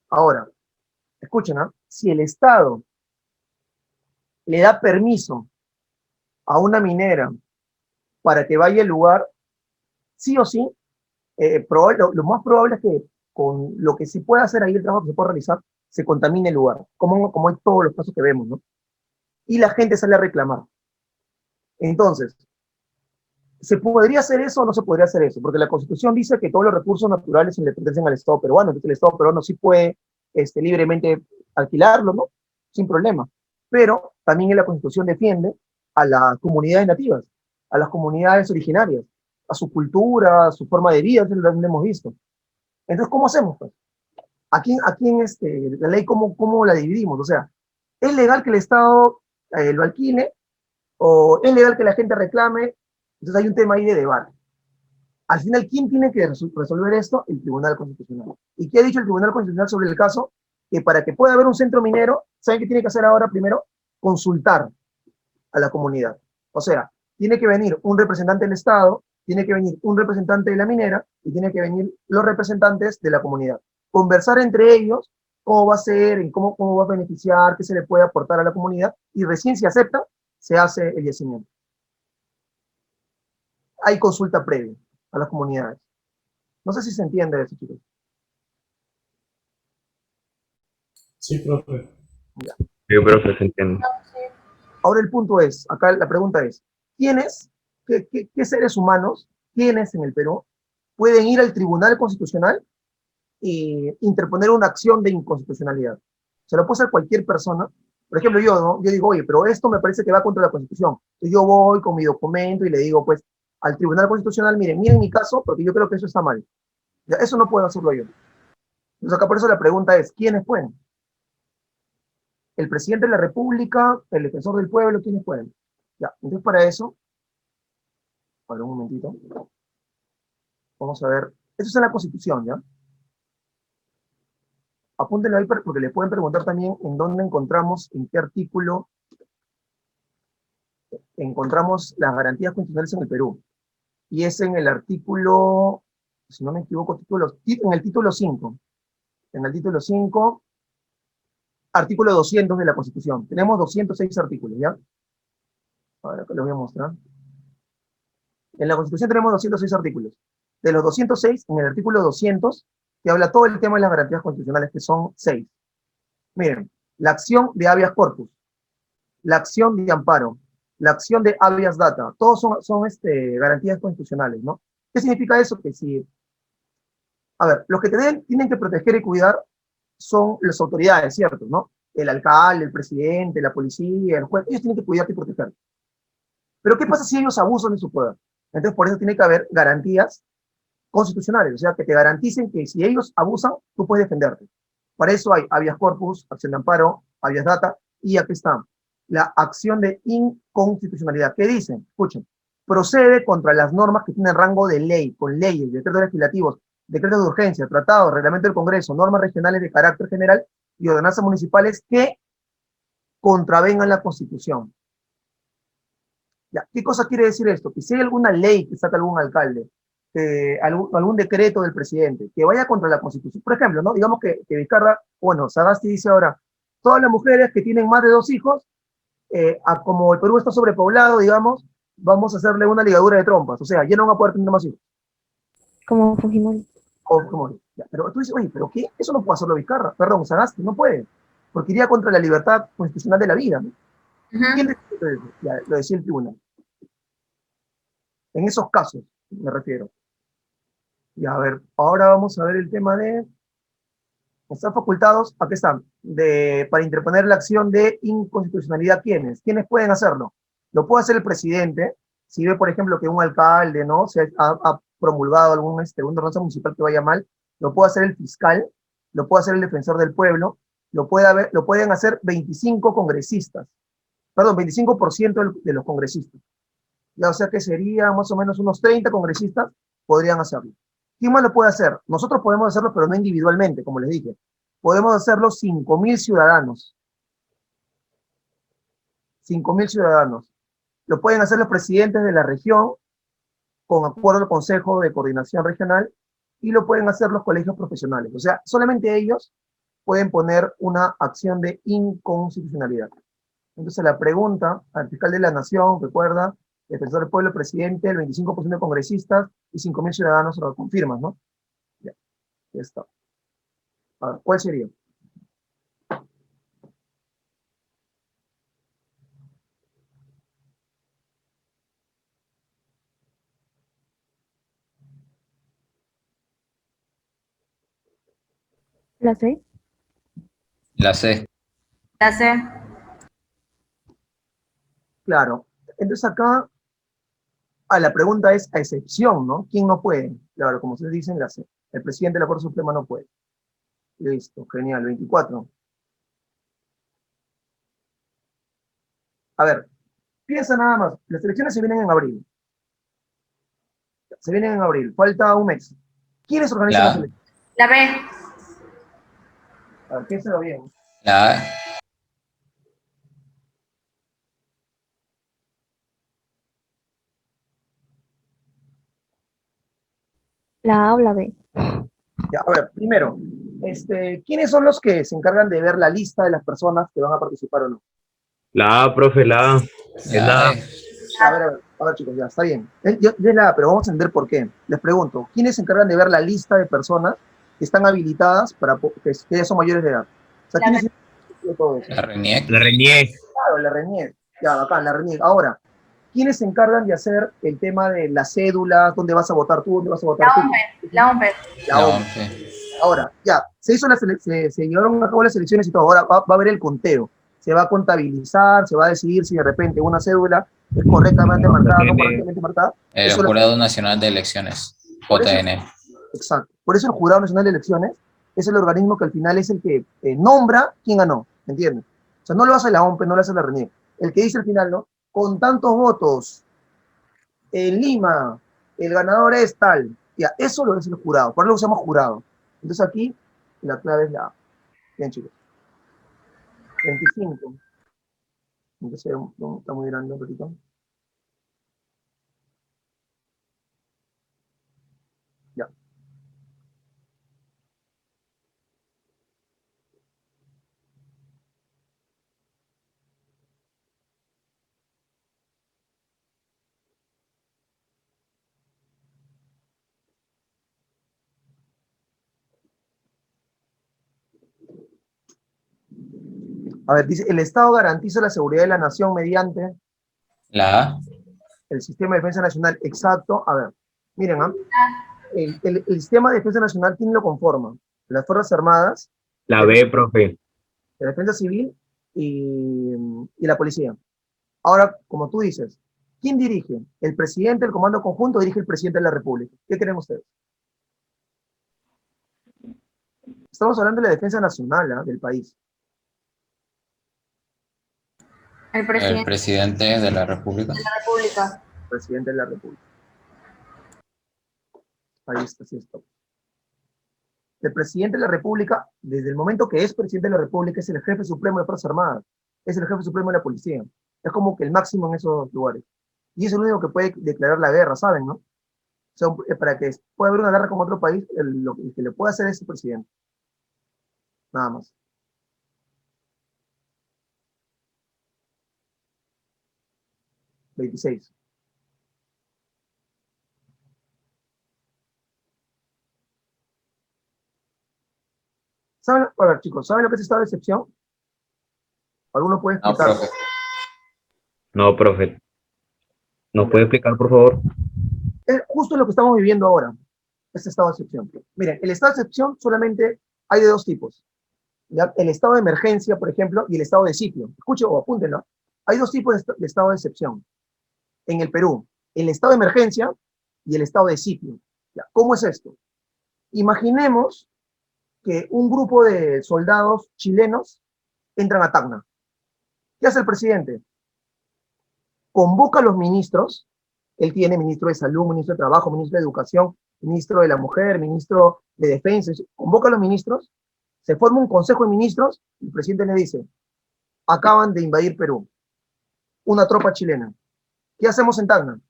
Ahora, escuchen, si el Estado le da permiso a una minera para que vaya al lugar, sí o sí, lo más probable es que con lo que se pueda hacer ahí, el trabajo que se pueda realizar, se contamine el lugar, como hay todos los casos que vemos, ¿no? Y la gente sale a reclamar. Entonces, ¿se podría hacer eso o no se podría hacer eso? Porque la Constitución dice que todos los recursos naturales le pertenecen al Estado peruano, entonces el Estado peruano sí puede libremente alquilarlo, ¿no? Sin problema. Pero también la Constitución defiende a las comunidades nativas, a las comunidades originarias, a su cultura, a su forma de vida, eso lo hemos visto. Entonces, ¿cómo hacemos, pues? Aquí en la ley, ¿cómo la dividimos? O sea, ¿es legal que el Estado lo alquile o es legal que la gente reclame? Entonces hay un tema ahí de debate. Al final, ¿quién tiene que resolver esto? El Tribunal Constitucional. ¿Y qué ha dicho el Tribunal Constitucional sobre el caso? Que para que pueda haber un centro minero, ¿saben qué tiene que hacer ahora primero? Consultar a la comunidad. O sea, tiene que venir un representante del Estado, tiene que venir un representante de la minera y tiene que venir los representantes de la comunidad. Conversar entre ellos cómo va a ser, en cómo va a beneficiar, qué se le puede aportar a la comunidad, y recién si acepta, se hace el yacimiento. Hay consulta previa a las comunidades. No sé si se entiende eso, chicos. Sí, profe. Ya. Sí, profe, se entiende. Ahora el punto es, acá la pregunta es, ¿quiénes, qué seres humanos, quiénes en el Perú pueden ir al Tribunal Constitucional e interponer una acción de inconstitucionalidad? Se lo puede hacer cualquier persona. Por ejemplo, yo, ¿no? Yo digo, oye, pero esto me parece que va contra la Constitución. Entonces yo voy con mi documento y le digo, pues, al Tribunal Constitucional, miren mi caso, porque yo creo que eso está mal. Ya, eso no puedo hacerlo yo. Entonces acá por eso la pregunta es, ¿quiénes pueden? El presidente de la República, el defensor del pueblo, ¿quiénes pueden? Ya, entonces para eso, a ver un momentito, vamos a ver, eso es en la Constitución, ¿ya? Apúntenlo ahí porque le pueden preguntar también en dónde encontramos, en qué artículo encontramos las garantías constitucionales en el Perú. Y es en el artículo, si no me equivoco, en el título 5. En el título 5, artículo 200 de la Constitución. Tenemos 206 artículos, ¿ya? Ahora que les voy a mostrar. En la Constitución tenemos 206 artículos. De los 206, en el artículo 200, que habla todo el tema de las garantías constitucionales, que son 6. Miren, la acción de habeas corpus, la acción de amparo, la acción de habeas data, todos son garantías constitucionales, ¿no? ¿Qué significa eso? Que si, a ver, los que tienen que proteger y cuidar son las autoridades, ¿cierto? ¿No? El alcalde, el presidente, la policía, el juez, ellos tienen que cuidarte y proteger. Pero ¿qué pasa si ellos abusan de su poder? Entonces, por eso tiene que haber garantías constitucionales, o sea, que te garanticen que si ellos abusan, tú puedes defenderte. Para eso hay habeas corpus, acción de amparo, habeas data, y aquí está, la acción de inconstitucionalidad. ¿Qué dicen? Escuchen, procede contra las normas que tienen rango de ley, con leyes, decretos legislativos, decretos de urgencia, tratados, reglamento del Congreso, normas regionales de carácter general y ordenanzas municipales que contravengan la Constitución. Ya, ¿qué cosa quiere decir esto? Que si hay alguna ley que saca algún alcalde, algún decreto del presidente, que vaya contra la Constitución, por ejemplo, ¿no? Digamos que Vizcarra, bueno, Sagasti dice ahora, todas las mujeres que tienen más de 2 hijos, como el Perú está sobrepoblado, digamos, vamos a hacerle una ligadura de trompas, o sea, ya no van a poder tener más hijos. Como Fujimori. Ya, pero tú dices, oye, ¿pero qué? Eso no puede hacerlo Vizcarra, perdón, Sagasti, no puede, porque iría contra la libertad constitucional de la vida, ¿no? ¿Quién decide eso? Ya, lo decía el tribunal. En esos casos, me refiero. Y a ver, ahora vamos a ver el tema de... Están facultados, aquí están, para interponer la acción de inconstitucionalidad. ¿Quiénes? ¿Quiénes pueden hacerlo? Lo puede hacer el presidente, si ve, por ejemplo, que un alcalde, ¿no? Ha promulgado alguna ordenanza municipal que vaya mal, lo puede hacer el fiscal, lo puede hacer el defensor del pueblo, lo pueden hacer 25 congresistas, perdón, 25% de los congresistas. Ya, o sea que sería más o menos unos 30 congresistas podrían hacerlo. ¿Quién más lo puede hacer? Nosotros podemos hacerlo, pero no individualmente, como les dije. Podemos hacerlo 5.000 ciudadanos. 5.000 ciudadanos. Lo pueden hacer los presidentes de la región, con acuerdo al Consejo de Coordinación Regional, y lo pueden hacer los colegios profesionales. O sea, solamente ellos pueden poner una acción de inconstitucionalidad. Entonces la pregunta al fiscal de la Nación, recuerda, defensor del pueblo, presidente, el 25% de congresistas y 5.000 ciudadanos lo confirman, ¿no? Ya está. A ver, ¿cuál sería? La C. La C. La C. Claro. Entonces acá, la pregunta es a excepción, ¿no? ¿Quién no puede? Claro, como ustedes dicen, la C. El presidente de la Corte Suprema no puede. Listo, genial, 24. A ver, piensa nada más. Las elecciones se vienen en abril. Se vienen en abril. Falta un mes. ¿Quiénes organizan las La, elecciones? La B. A ver, piénsalo bien. la A. La A o la B. Ya, a ver, primero, ¿quiénes son los que se encargan de ver la lista de las personas que van a participar o no? La A, profe, la A. Es la La A. A. A ver, chicos, ya, está bien. Yo es la A, pero vamos a entender por qué. Les pregunto, ¿quiénes se encargan de ver la lista de personas que están habilitadas para que ya son mayores de edad? O sea, ¿quiénes se encargan de todo eso? La RENIEC. La RENIEC. Claro, la RENIEC. Ya, bacán, la RENIEC. Ahora, ¿quiénes se encargan de hacer el tema de las cédulas? ¿Dónde vas a votar tú? ¿Dónde vas a votar tú? La OMPE. La La OMP. OMPE. Ahora, ya, se llevaron a cabo las elecciones y todo. Ahora va a haber el conteo. Se va a contabilizar, se va a decidir si de repente una cédula es correctamente marcada o no correctamente marcada. El Eso Jurado Nacional de Elecciones, Por eso- JN. Exacto. Por eso el Jurado Nacional de Elecciones es el organismo que al final es el que nombra quién ganó, ¿me entiendes? O sea, no lo hace la OMP, no lo hace la RENIEC. El que dice al final, ¿no? Con tantos votos, en Lima, el ganador es tal. Ya, eso lo es el jurado, por eso lo usamos jurado. Entonces aquí, la clave es la A. Bien, chicos. 25. Entonces, estamos mirando un poquito. Ya. A ver, dice, el Estado garantiza la seguridad de la nación mediante La A. el sistema de defensa nacional. Exacto. A ver, miren, ¿ah? El sistema de defensa nacional, ¿quién lo conforma? Las Fuerzas Armadas, La B, profe. la Defensa Civil y la Policía. Ahora, como tú dices, ¿quién dirige? ¿El presidente del Comando Conjunto o dirige el presidente de la República? ¿Qué creen ustedes? Estamos hablando de la defensa nacional, ¿ah? Del país. El El presidente presidente de la República. de la República. Presidente de la República. Ahí está, sí está. El presidente de la República, desde el momento que es presidente de la República, es el jefe supremo de Fuerzas Armadas, es el jefe supremo de la policía. Es como que el máximo en esos lugares. Y es el único que puede declarar la guerra, ¿saben, no? O sea, para que pueda haber una guerra con otro país, el que le puede hacer es el presidente. Nada más. $26. ¿Saben? A ver, chicos, ¿saben lo que es estado de excepción? ¿Alguno puede No, explicar? profe. No, profe. ¿Nos puede explicar, por favor? Es justo lo que estamos viviendo ahora, este estado de excepción. Miren, el estado de excepción solamente hay de dos tipos. ¿Ya? El estado de emergencia, por ejemplo, y el estado de sitio. Escuchen o apúntenlo. Hay dos tipos de estado de excepción en el Perú. El estado de emergencia y el estado de sitio. ¿Ya? ¿Cómo es esto? Imaginemos que un grupo de soldados chilenos entran a Tacna. ¿Qué hace el presidente? Convoca a los ministros. Él tiene ministro de Salud, ministro de Trabajo, ministro de Educación, ministro de la Mujer, ministro de Defensa. Convoca a los ministros, se forma un consejo de ministros y el presidente le dice, acaban de invadir Perú, una tropa chilena. ¿Qué hacemos en Tacna?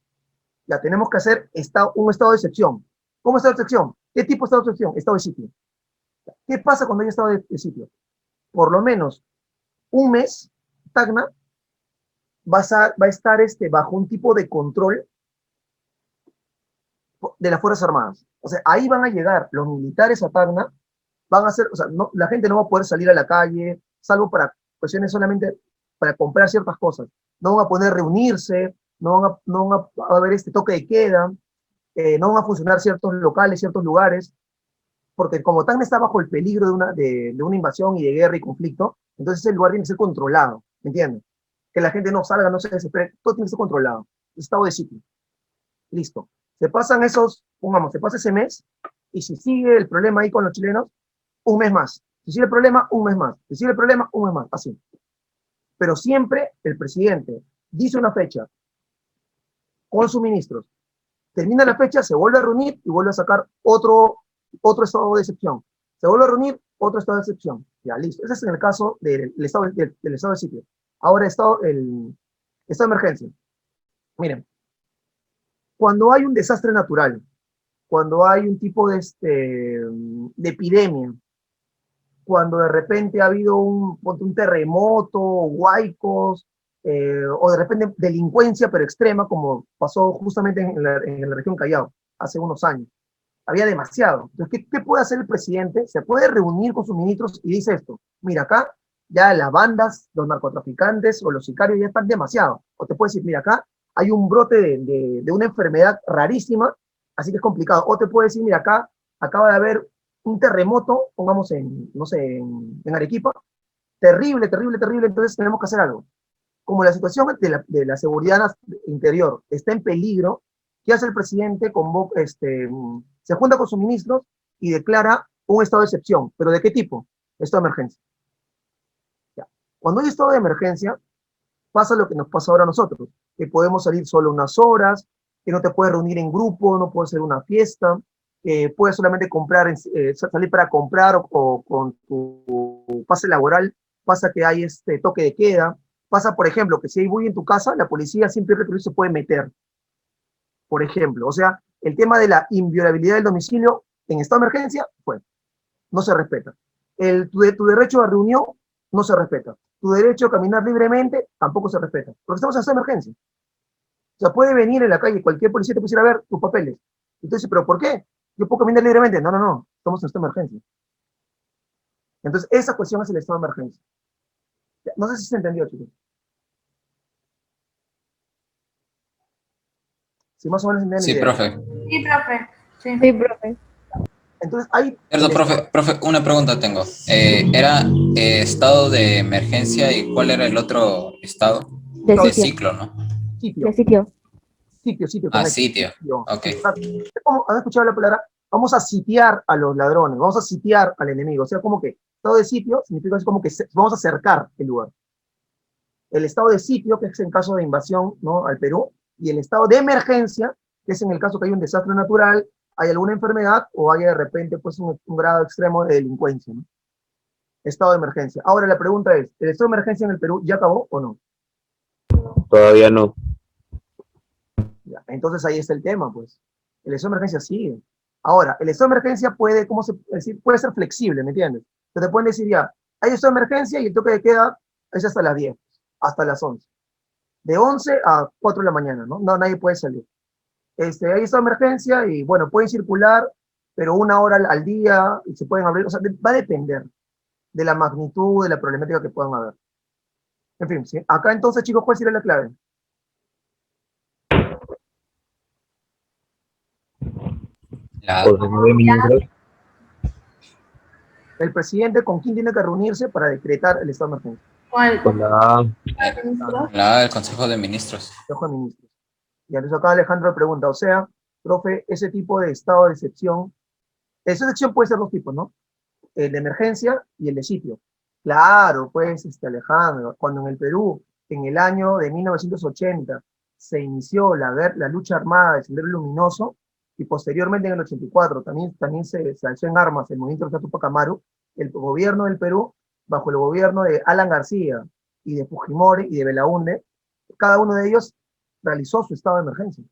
Ya tenemos que hacer un estado de excepción. ¿Cómo estado de excepción? ¿Qué tipo de estado de excepción? Estado de sitio. ¿Qué pasa cuando hay estado de sitio? Por lo menos un mes, Tacna va a estar bajo un tipo de control de las Fuerzas Armadas. O sea, ahí van a llegar los militares a Tacna, van a hacer, o sea, no, la gente no va a poder salir a la calle, salvo para cuestiones solamente para comprar ciertas cosas. No van a poder reunirse, no van a haber este toque de queda, no van a funcionar ciertos locales, ciertos lugares, porque como Tacna está bajo el peligro de una invasión y de guerra y conflicto, entonces el lugar tiene que ser controlado, ¿me entiendes? Que la gente no salga, no se desespere, todo tiene que ser controlado. Estado de sitio. Listo. Se pasan se pasa ese mes, y si sigue el problema ahí con los chilenos, un mes más. Si sigue el problema, un mes más. Si sigue el problema, un mes más. Así. Pero siempre el presidente dice una fecha con sus ministros. Termina la fecha, se vuelve a reunir y vuelve a sacar otro estado de excepción. Se vuelve a reunir, otro estado de excepción. Ya, listo. Ese es en el caso del estado de sitio. Ahora, el estado de emergencia. Miren, cuando hay un desastre natural, cuando hay un tipo de epidemia, cuando de repente ha habido un terremoto, huaicos, o de repente delincuencia pero extrema, como pasó justamente en la región Callao hace unos años. Había demasiado. Entonces, ¿qué puede hacer el presidente? Se puede reunir con sus ministros y dice esto: mira, acá ya las bandas, los narcotraficantes o los sicarios ya están demasiado. O te puede decir, mira, acá hay un brote de una enfermedad rarísima, así que es complicado. O te puede decir, mira, acá acaba de haber un terremoto, pongamos no sé, en Arequipa, terrible, terrible, terrible, entonces tenemos que hacer algo. Como la situación de la seguridad interior está en peligro, ¿qué hace el presidente? Se junta con sus ministros y declara un estado de excepción. ¿Pero de qué tipo? Estado de emergencia. Ya. Cuando hay estado de emergencia, pasa lo que nos pasa ahora a nosotros, que podemos salir solo unas horas, que no te puedes reunir en grupo, no puedes hacer una fiesta, que puedes solamente salir para comprar o con tu pase laboral, pasa que hay toque de queda, pasa, por ejemplo, que si hay bulla en tu casa, la policía sin pedir permiso se puede meter, por ejemplo. O sea, el tema de la inviolabilidad del domicilio en estado de emergencia, pues, no se respeta. Tu derecho a reunión no se respeta. Tu derecho a caminar libremente tampoco se respeta. Porque estamos en estado de emergencia. O sea, puede venir en la calle cualquier policía te pusiera a ver tus papeles. Entonces, ¿pero por qué? Yo puedo caminar libremente. No, no, no. Estamos en estado de emergencia. Entonces, esa cuestión es el estado de emergencia. No sé si se entendió, chicos. Si más o menos entienden la Sí, idea. profe. Sí, profe. Sí. Sí, profe. Entonces, hay... Cierto, profe, una pregunta tengo. ¿Era estado de emergencia y cuál era el otro estado? De De sitio. ciclo, ¿no? Sitio, De sitio. sitio, Ah, correcto. sitio. Ok. ¿Han escuchado la palabra? Vamos a sitiar a los ladrones, vamos a sitiar al enemigo. O sea, como que estado de sitio significa así como que vamos a cercar el lugar. El estado de sitio, que es en caso de invasión, ¿no?, al Perú, y el estado de emergencia, que es en el caso que hay un desastre natural, hay alguna enfermedad o haya de repente pues un grado extremo de delincuencia, ¿no? Estado de emergencia. Ahora la pregunta es, ¿el estado de emergencia en el Perú ya acabó o no? Todavía no. Ya, entonces ahí está el tema, pues. El estado de emergencia sigue. Ahora, el estado de emergencia puede, puede ser flexible, ¿me entiendes? Te pueden decir ya, hay estado de emergencia y el toque de queda es hasta las 10, hasta las 11. De 11 a 4 de la mañana, ¿no? No, nadie puede salir. Hay estado de emergencia y, bueno, pueden circular, pero 1 hora al día y se pueden abrir. O sea, va a depender de la magnitud, de la problemática que puedan haber. En fin, ¿sí? Acá entonces, chicos, ¿cuál sería la clave? Consejo de Ministros. El presidente, ¿con quién tiene que reunirse para decretar el estado de emergencia? ¿Cuál? Con la El Consejo de Ministros. Consejo de Ministros. Y entonces acá Alejandro pregunta, o sea, profe, ese tipo de estado de excepción, esa excepción puede ser dos tipos, ¿no? El de emergencia y el de sitio. Claro, pues, Alejandro, cuando en el Perú, en el año de 1980, se inició la lucha armada del Sendero Luminoso, y posteriormente en el 84 también se alzó en armas el movimiento de Tupac Amaru, el gobierno del Perú, bajo el gobierno de Alan García y de Fujimori y de Belaúnde, cada uno de ellos realizó su estado de emergencia.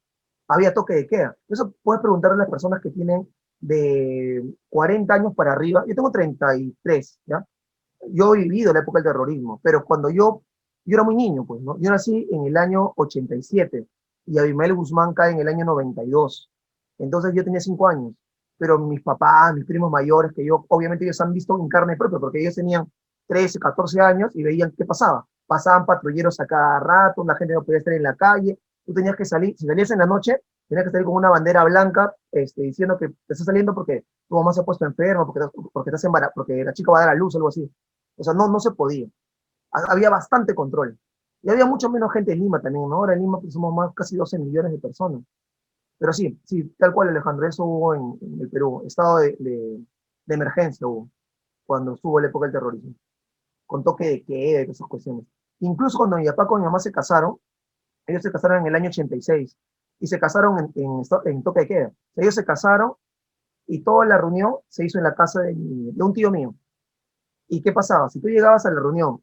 Había toque de queda. Eso puedes preguntarle a las personas que tienen de 40 años para arriba. Yo tengo 33, ¿ya? Yo he vivido la época del terrorismo, pero cuando yo era muy niño, pues, ¿no? Yo nací en el año 87 y Abimael Guzmán cae en el año 92. Entonces yo tenía 5 años, pero mis papás, mis primos mayores, que yo, obviamente ellos han visto en carne propia, porque ellos tenían 13, 14 años y veían qué pasaba. Pasaban patrulleros a cada rato, la gente no podía estar en la calle, tú tenías que salir, si salías en la noche, tenías que salir con una bandera blanca, diciendo que te estás saliendo porque tu mamá se ha puesto enferma, porque estás embarazada, porque la chica va a dar a luz, algo así. O sea, no se podía. Había bastante control. Y había mucho menos gente en Lima también, ¿no? Ahora en Lima pues, somos más, casi 12 millones de personas. Pero sí, tal cual, Alejandro, eso hubo en el Perú. Estado de emergencia hubo, cuando estuvo la época del terrorismo. Con toque de queda y esas cuestiones. Incluso cuando mi papá con mi mamá se casaron, ellos se casaron en el año 86 y se casaron en toque de queda. Ellos se casaron y toda la reunión se hizo en la casa de un tío mío. ¿Y qué pasaba? Si tú llegabas a la reunión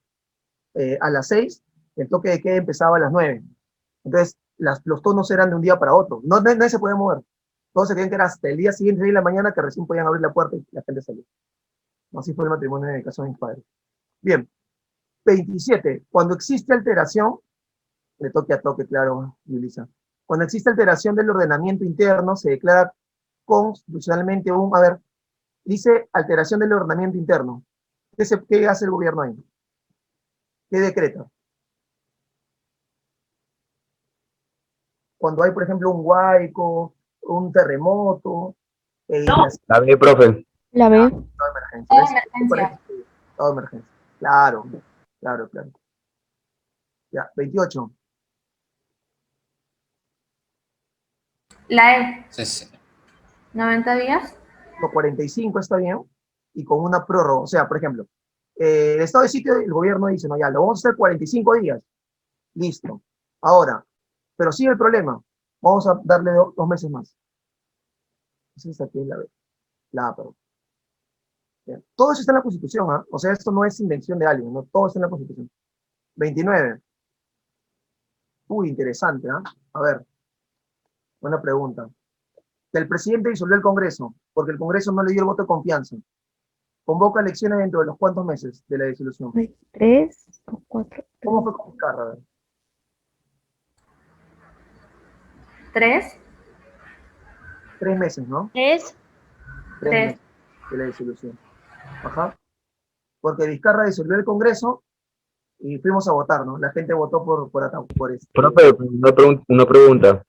a las 6, el toque de queda empezaba a las 9. Entonces, los tonos eran de un día para otro. Nadie se podía mover. Todos se creían que era hasta el día siguiente, 6 de la mañana, que recién podían abrir la puerta y la gente salió. Así fue el matrimonio en el caso de mis padres. Bien, 27. Cuando existe alteración, de toque a toque, claro, Yulisa. Cuando existe alteración del ordenamiento interno, se declara constitucionalmente a ver, dice alteración del ordenamiento interno. ¿Qué hace el gobierno ahí? ¿Qué decreta? Cuando hay, por ejemplo, un huaico, un terremoto, La B, profe. La B. estado de emergencia. Estado de emergencia. Claro, claro, claro. Ya, 28. La E, Sí, sí. 90 días. 45 está bien, y con una prórroga. O sea, por ejemplo, el estado de sitio, el gobierno dice, no, ya, lo vamos a hacer 45 días. Listo. Ahora, pero sigue el problema. Vamos a darle 2 meses más. Esa aquí es la A, perdón. Bien. Todo eso está en la Constitución, ¿ah? O sea, esto no es invención de alguien, ¿no? Todo está en la Constitución. 29. Uy, interesante, ¿ah? A ver, buena pregunta. El presidente disolvió el Congreso, porque el Congreso no le dio el voto de confianza. Convoca elecciones dentro de los cuantos meses de la disolución. 3 o 4. ¿Cómo fue con Vizcarra? A ver. 3. 3 meses, ¿no? Es 3 Tres. meses de la disolución. Ajá. Porque Vizcarra disolvió el Congreso y fuimos a votar, ¿no? La gente votó por este. Profe, una pregunta.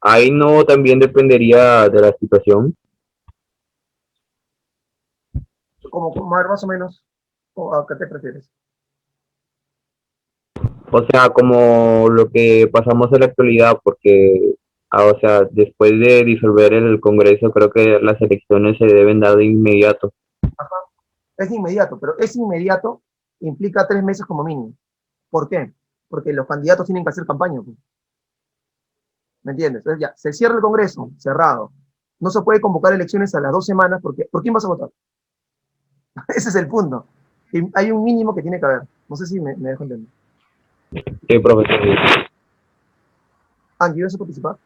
Ahí no también dependería de la situación. Como a ver, más o menos, ¿a qué te prefieres? O sea, como lo que pasamos en la actualidad, porque, o sea, después de disolver el Congreso, creo que las elecciones se deben dar de inmediato. Ajá. Es inmediato, pero es inmediato implica 3 meses como mínimo. ¿Por qué? Porque los candidatos tienen que hacer campaña, pues. ¿Me entiendes? Entonces ya, se cierra el Congreso, cerrado. No se puede convocar elecciones a las 2 semanas, porque ¿por quién vas a votar? Ese es el punto. Y hay un mínimo que tiene que haber. No sé si me dejo entender. Sí, profesor. Angie, ¿vas a participar?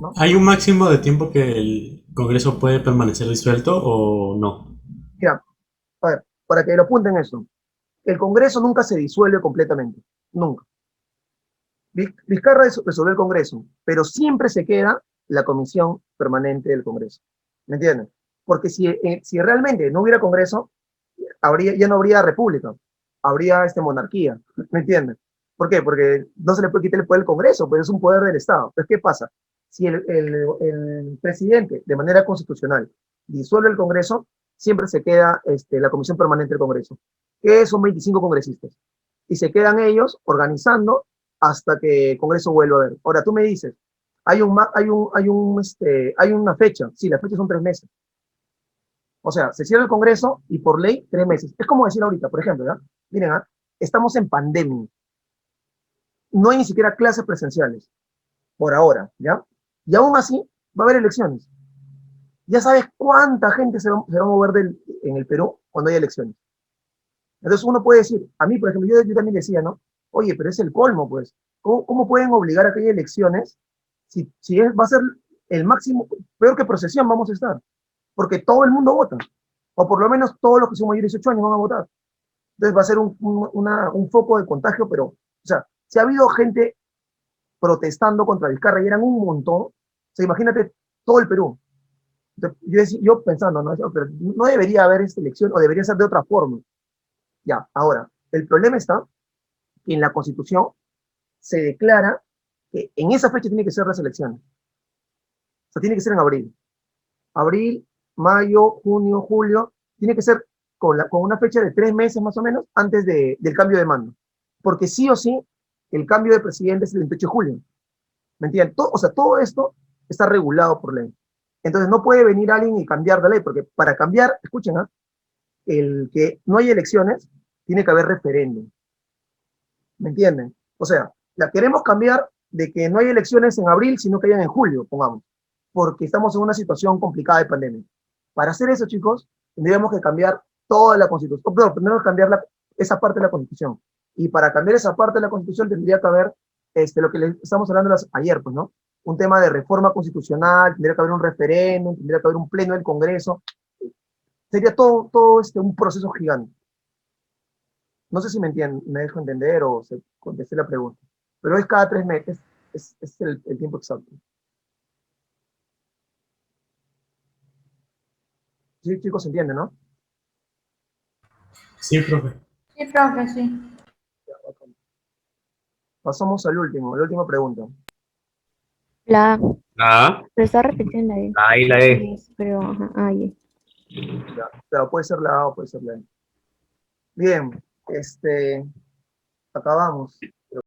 ¿No? ¿Hay un máximo de tiempo que el Congreso puede permanecer disuelto o no? Mira, a ver, para que lo apunten eso. El Congreso nunca se disuelve completamente. Nunca. Vizcarra resolvió el Congreso, pero siempre se queda la comisión permanente del Congreso. ¿Me entienden? Porque si realmente no hubiera Congreso, ya no habría república, habría monarquía. ¿Me entienden? ¿Por qué? Porque no se le puede quitar el poder al Congreso, pues es un poder del Estado. Entonces, ¿qué pasa? Si el presidente, de manera constitucional, disuelve el Congreso, siempre se queda la comisión permanente del Congreso, que son 25 congresistas. Y se quedan ellos organizando hasta que el Congreso vuelva a ver. Ahora, tú me dices, hay una fecha. Sí, la fecha son 3 meses. O sea, se cierra el Congreso y por ley 3 meses. Es como decir ahorita, por ejemplo, ¿ya? Miren, estamos en pandemia. No hay ni siquiera clases presenciales, por ahora, ¿ya? Y aún así va a haber elecciones. Ya sabes cuánta gente se va a mover en el Perú cuando hay elecciones. Entonces uno puede decir, a mí, por ejemplo, yo también decía, ¿no? Oye, pero es el colmo, pues. ¿Cómo pueden obligar a que haya elecciones si va a ser el máximo, peor que procesión vamos a estar? Porque todo el mundo vota. O por lo menos todos los que son mayores de 18 años van a votar. Entonces va a ser un foco de contagio, pero, o sea, si ha habido gente protestando contra Vizcarra y eran un montón, o sea, imagínate todo el Perú. Entonces, yo pensando, ¿no? Pero no debería haber esta elección o debería ser de otra forma. Ya, ahora, el problema está que en la Constitución se declara que en esa fecha tiene que ser las elecciones. O sea, tiene que ser en abril. Abril, mayo, junio, julio, tiene que ser con una fecha de 3 meses más o menos antes del cambio de mando. Porque sí o sí, el cambio de presidente es el 28 de julio. ¿Me entienden? O sea, todo esto está regulado por ley. Entonces no puede venir alguien y cambiar de ley, porque para cambiar, escuchen, el que no hay elecciones, tiene que haber referéndum. ¿Me entienden? O sea, la queremos cambiar de que no hay elecciones en abril, sino que hayan en julio, pongamos, porque estamos en una situación complicada de pandemia. Para hacer eso, chicos, tendríamos que cambiar toda la Constitución, perdón, tendríamos que cambiar esa parte de la Constitución. Y para cambiar esa parte de la Constitución tendría que haber lo que les estamos hablando ayer, pues, ¿no? un tema de reforma constitucional, tendría que haber un referéndum, tendría que haber un pleno del Congreso. Sería todo un proceso gigante. No sé si me entienden, me dejo entender o se contesté la pregunta. Pero es cada 3 meses, es el tiempo exacto. Sí, chicos, se entiende, ¿no? Sí, profe. Sí, profe, sí. Pasamos al último, la última pregunta. La A, La A, pero está repitiendo la E. la A y la E. Sí, pero, ajá, ah, ya. Ya, claro, puede ser la A o puede ser la E. Bien, acabamos.